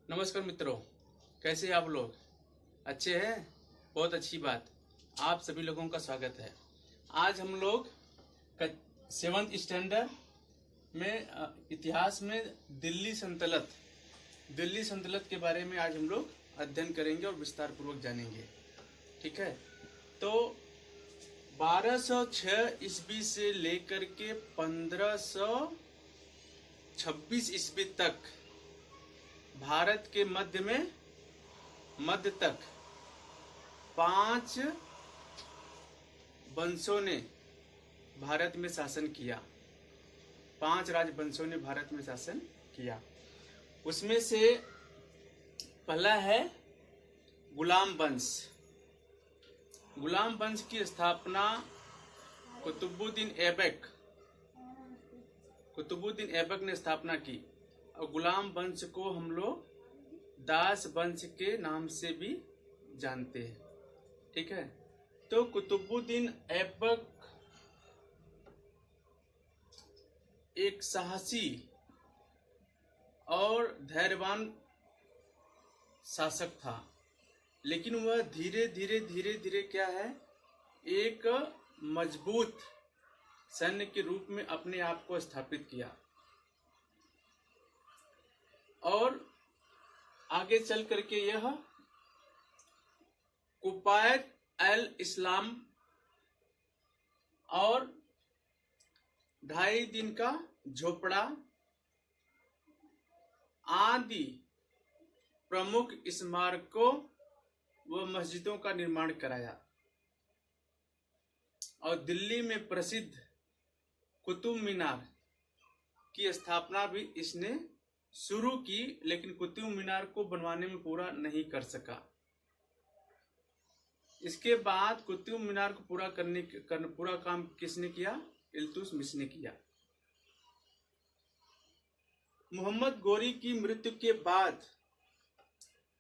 नमस्कार मित्रों, कैसे हैं आप लोग? अच्छे हैं? बहुत अच्छी बात। आप सभी लोगों का स्वागत है। आज हम लोग 7th स्टैंडर्ड में इतिहास में दिल्ली सल्तनत के बारे में आज हम लोग अध्ययन करेंगे और विस्तार पूर्वक जानेंगे। ठीक है, तो 1206 ईस्वी से लेकर के 1526 ईस्वी तक भारत के मध्य तक 5 वंशों ने भारत में शासन किया। 5 राजवंशों ने भारत में शासन किया। उसमें से पहला है गुलाम वंश। गुलाम वंश की स्थापना कुतुबुद्दीन ऐबक ने स्थापना की और गुलाम वंश को हम लोग दास वंश के नाम से भी जानते हैं। ठीक है, तो कुतुबुद्दीन ऐबक एक साहसी और धैर्यवान शासक था, लेकिन वह धीरे धीरे क्या है, एक मजबूत सैन्य के रूप में अपने आप को स्थापित किया और आगे चल करके यह कुफायत अल इस्लाम और 2.5 दिन का झोपड़ा आदि प्रमुख स्मारकों व मस्जिदों का निर्माण कराया और दिल्ली में प्रसिद्ध कुतुब मीनार की स्थापना भी इसने शुरू की, लेकिन कुतुब मीनार को बनवाने में पूरा नहीं कर सका। इसके बाद कुतुब मीनार को पूरा काम किसने किया? इल्तुतमिश ने किया। मोहम्मद गोरी की मृत्यु के बाद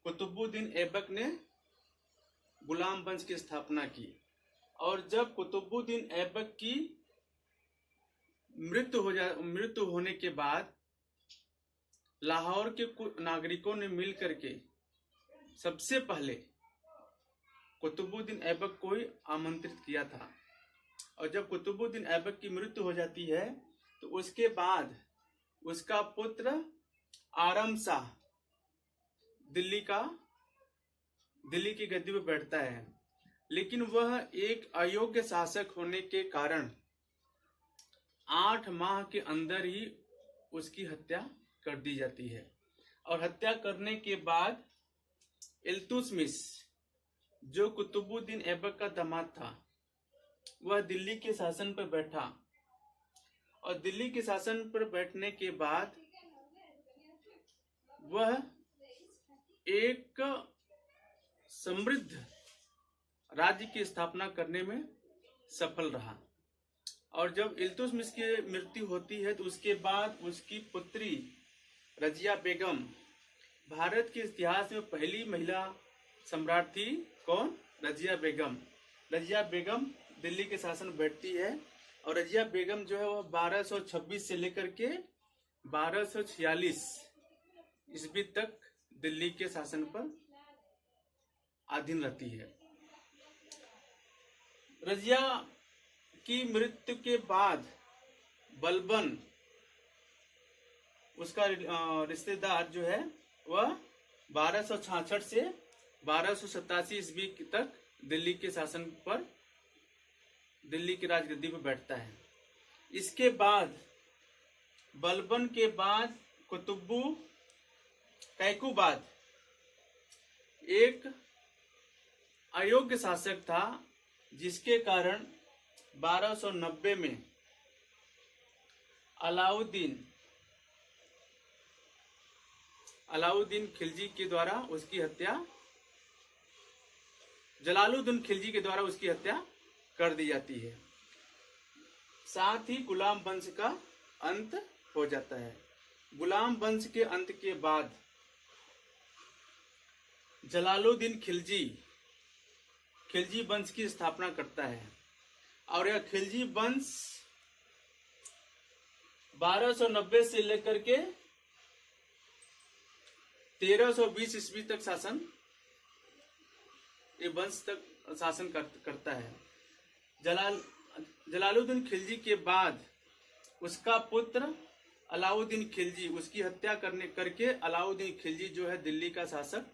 कुतुबुद्दीन ऐबक ने गुलाम वंश की स्थापना की और जब कुतुबुद्दीन ऐबक की मृत्यु होने के बाद लाहौर के कुछ नागरिकों ने मिलकर के सबसे पहले कुतुबुद्दीन ऐबक को ही आमंत्रित किया था और जब कुतुबुद्दीन ऐबक की मृत्यु हो जाती है तो उसके बाद उसका पुत्र आरम शाह दिल्ली की गद्दी पर बैठता है, लेकिन वह एक अयोग्य शासक होने के कारण 8 माह के अंदर ही उसकी हत्या कर दी जाती है और हत्या करने के बाद इल्तुतमिश, जो कुतुबुद्दीन ऐबक का दामाद था, वह दिल्ली के शासन पर बैठा और दिल्ली के शासन पर बैठने के बाद वह एक समृद्ध राज्य की स्थापना करने में सफल रहा और जब इल्तुतमिश की मृत्यु होती है तो उसके बाद उसकी पुत्री रजिया बेगम भारत के इतिहास में पहली महिला सम्राट थी। कौन? रजिया बेगम दिल्ली के शासन बैठती है और रजिया बेगम जो है वह 1226 से लेकर के 1246 ईस्वी तक दिल्ली के शासन पर अधीन रहती है। रजिया की मृत्यु के बाद बलबन, उसका रिश्तेदार जो है, वह 1266 से 1287 ईस्वी तक दिल्ली के शासन पर, दिल्ली की राजगद्दी पर बैठता है। इसके बाद बलबन के बाद कुतुब्बू कैकुबाद एक अयोग्य शासक था, जिसके कारण 1290 में अलाउद्दीन खिलजी के द्वारा उसकी हत्या, जलालुद्दीन खिलजी के द्वारा उसकी हत्या कर दी जाती है। साथ ही गुलाम वंश का अंत हो जाता है। गुलाम वंश के अंत के बाद जलालुद्दीन खिलजी वंश की स्थापना करता है और यह खिलजी वंश 1290 से लेकर के 1320 ईस्वी तक शासन, ये वंश तक शासन करता है। जलालुद्दीन खिलजी के बाद उसका पुत्र अलाउद्दीन खिलजी, उसकी हत्या करके अलाउद्दीन खिलजी जो है दिल्ली का शासक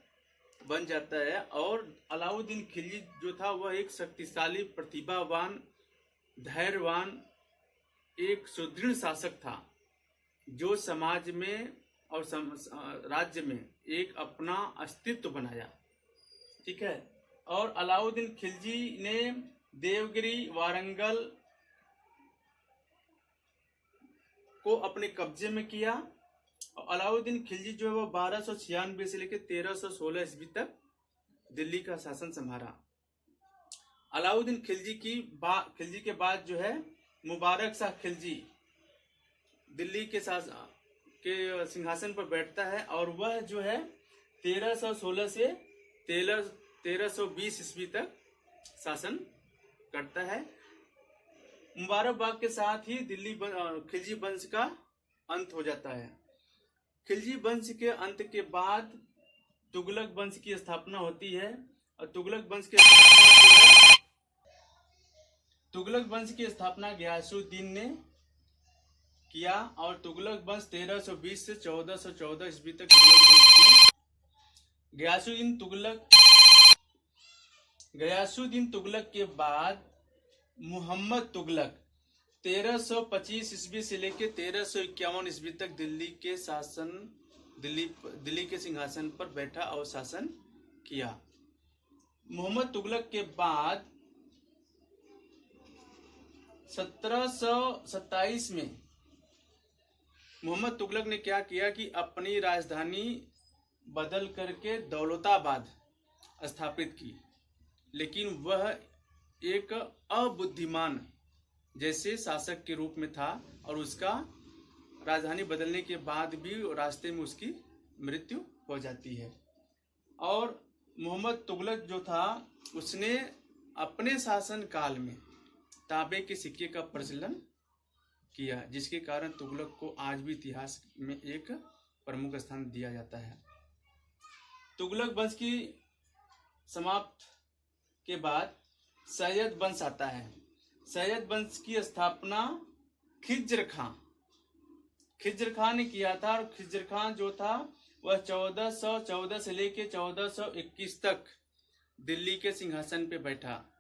बन जाता है। और अलाउद्दीन खिलजी जो था वह एक शक्तिशाली, प्रतिभावान, धैर्यवान, एक सुदृढ़ शासक था जो समाज में और राज्य में एक अपना अस्तित्व बनाया। ठीक है। और अलाउद्दीन खिलजी ने देवगिरी, वारंगल को अपने कब्जे में किया। और अलाउद्दीन खिलजी जो है वो 1296 से लेकर 1316 ईस्वी तक दिल्ली का शासन संभाला। अलाउद्दीन खिलजी के बाद जो है मुबारक शाह खिलजी दिल्ली के सिंहासन पर बैठता है और वह जो है 1316 से 1320 ईस्वी तक शासन करता है। मुबारक बाग के साथ ही खिलजी वंश का अंत हो जाता है। खिलजी वंश के अंत के बाद तुगलक वंश की स्थापना होती है। और तुगलक वंश की स्थापना गयासुद्दीन ने किया। और तुगलक वंश 1320 से 1414 ईस्वी तक तुगलक वंश की। गयासुद्दीन तुगलक के बाद मोहम्मद तुगलक 1325 ईस्वी से लेकर 1351 ईस्वी तक दिल्ली के सिंहासन पर बैठा और शासन किया। मोहम्मद तुगलक के बाद 1727 में मोहम्मद तुगलक ने क्या किया कि अपनी राजधानी बदल करके दौलताबाद स्थापित की। लेकिन वह एक अबुद्धिमान जैसे शासक के रूप में था और उसका राजधानी बदलने के बाद भी रास्ते में उसकी मृत्यु हो जाती है। और मोहम्मद तुगलक जो था उसने अपने शासन काल में तांबे के सिक्के का प्रचलन किया, जिसके कारण तुगलक को आज भी इतिहास में एक प्रमुख स्थान दिया जाता है। तुगलक वंश की समाप्त के बाद सैयद वंश आता है। सैयद वंश की स्थापना खिज्र खां ने किया था। और खिज्र खां जो था वह 1414 से लेकर 1421 तक दिल्ली के सिंहासन पे बैठा।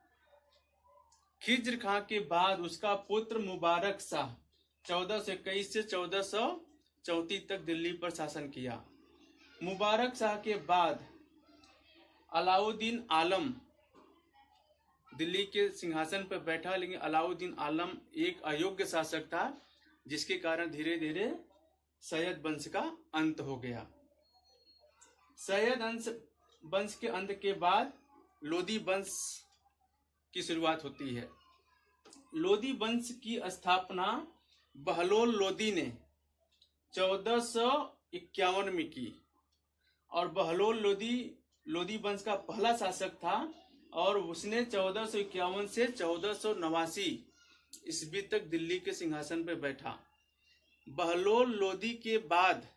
खिज्र खां के बाद उसका पुत्र मुबारक शाह 1421 से 1434 तक दिल्ली पर शासन किया। मुबारक शाह के बाद अलाउद्दीन आलम दिल्ली के सिंहासन पर बैठा। लेकिन अलाउद्दीन आलम एक अयोग्य शासक था, जिसके कारण धीरे धीरे सैयद वंश का अंत हो गया। सैयद वंश के अंत के बाद लोदी वंश की शुरुआत होती है। लोदी वंश की स्थापना बहलोल लोदी ने 1451 में की। और बहलोल लोदी वंश का पहला शासक था और उसने 1451 से 1489 ईस्वी तक दिल्ली के सिंहासन पर बैठा। बहलोल लोदी के बाद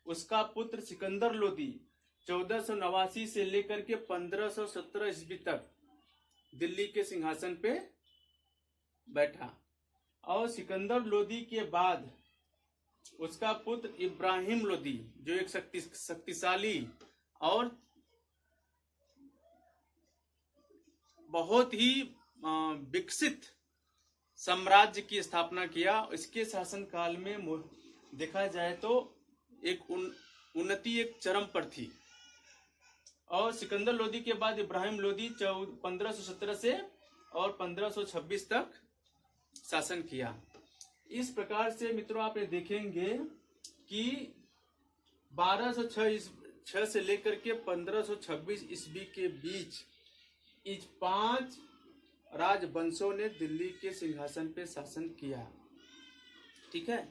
उसका पुत्र सिकंदर लोदी 1489 से लेकर के 1517 ईस्वी तक दिल्ली के सिंहासन पे बैठा। और सिकंदर लोदी के बाद उसका पुत्र इब्राहिम लोदी जो एक शक्तिशाली और बहुत ही विकसित साम्राज्य की स्थापना किया। इसके शासन काल में देखा जाए तो एक उन्नति एक चरम पर थी। और सिकंदर लोदी के बाद इब्राहिम लोदी 1517 से और 1526 तक शासन किया। इस प्रकार से मित्रों आप ये देखेंगे कि 1206 से लेकर के 1526 ईस्वी के बीच इस 5 राजवंशों ने दिल्ली के सिंहासन पे शासन किया। ठीक है।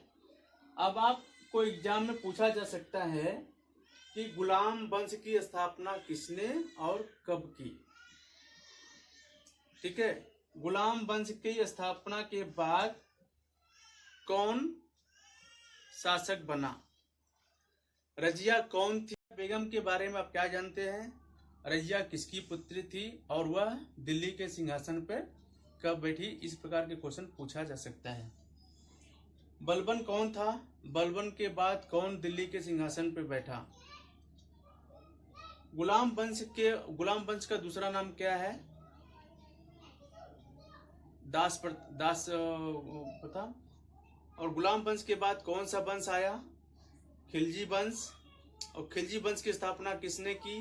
अब आपको एग्जाम में पूछा जा सकता है कि गुलाम वंश की स्थापना किसने और कब की। ठीक है। गुलाम वंश की स्थापना के बाद कौन शासक बना, रजिया कौन थी, बेगम के बारे में आप क्या जानते हैं? रजिया किसकी पुत्री थी और वह दिल्ली के सिंहासन पर कब बैठी? इस प्रकार के क्वेश्चन पूछा जा सकता है। बलबन कौन था? बलबन के बाद कौन दिल्ली के सिंहासन पर बैठा? गुलाम वंश का दूसरा नाम क्या है? दास प्रथा। और गुलाम वंश के बाद कौन सा वंश आया? खिलजी वंश। और खिलजी वंश की स्थापना किसने की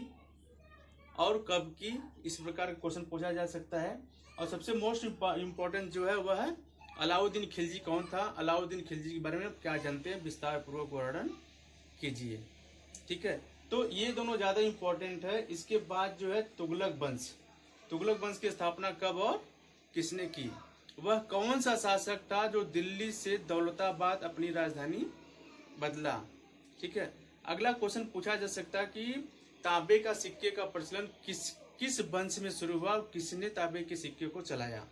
और कब की? इस प्रकार का क्वेश्चन पूछा जा सकता है। और सबसे मोस्ट इम्पोर्टेंट जो है वह है अलाउद्दीन खिलजी कौन था? अलाउद्दीन खिलजी के बारे में क्या जानते हैं? विस्तार पूर्वक वर्णन कीजिए। ठीक है, तो ये दोनों ज्यादा इम्पोर्टेंट है। इसके बाद जो है तुगलक वंश। तुगलक वंश की स्थापना कब और किसने की? वह कौन सा शासक था जो दिल्ली से दौलताबाद अपनी राजधानी बदला? ठीक है, अगला क्वेश्चन पूछा जा सकता है कि तांबे का सिक्के का प्रचलन किस वंश में शुरू हुआ और किसने तांबे के सिक्के को चलाया?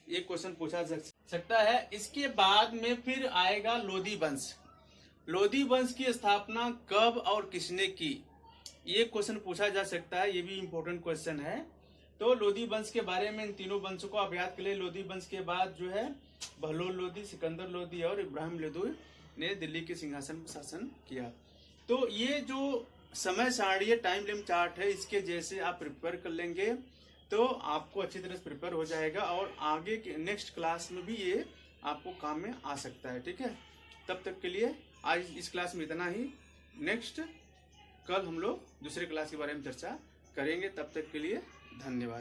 ये क्वेश्चन पूछा जा सकता है। इसके बाद में फिर आएगा लोधी वंश। लोधी वंश की स्थापना कब और किसने की? ये क्वेश्चन पूछा जा सकता है, ये भी इम्पोर्टेंट क्वेश्चन है। तो लोधी वंश के बारे में इन तीनों वंशों को आप याद कर ले। लोधी वंश के बाद जो है बहलोल लोधी, सिकंदर लोधी और इब्राहिम लोधी ने दिल्ली के सिंहासन पर शासन किया। तो ये जो समय सारणी टाइम लिमिट चार्ट है, इसके जैसे आप प्रिपेयर कर लेंगे तो आपको अच्छी तरह से प्रिपेयर हो जाएगा और आगे के नेक्स्ट क्लास में भी ये आपको काम में आ सकता है। ठीक है, तब तक के लिए आज इस क्लास में इतना ही। नेक्स्ट कल हम लोग दूसरे क्लास के बारे में चर्चा करेंगे। तब तक के लिए धन्यवाद।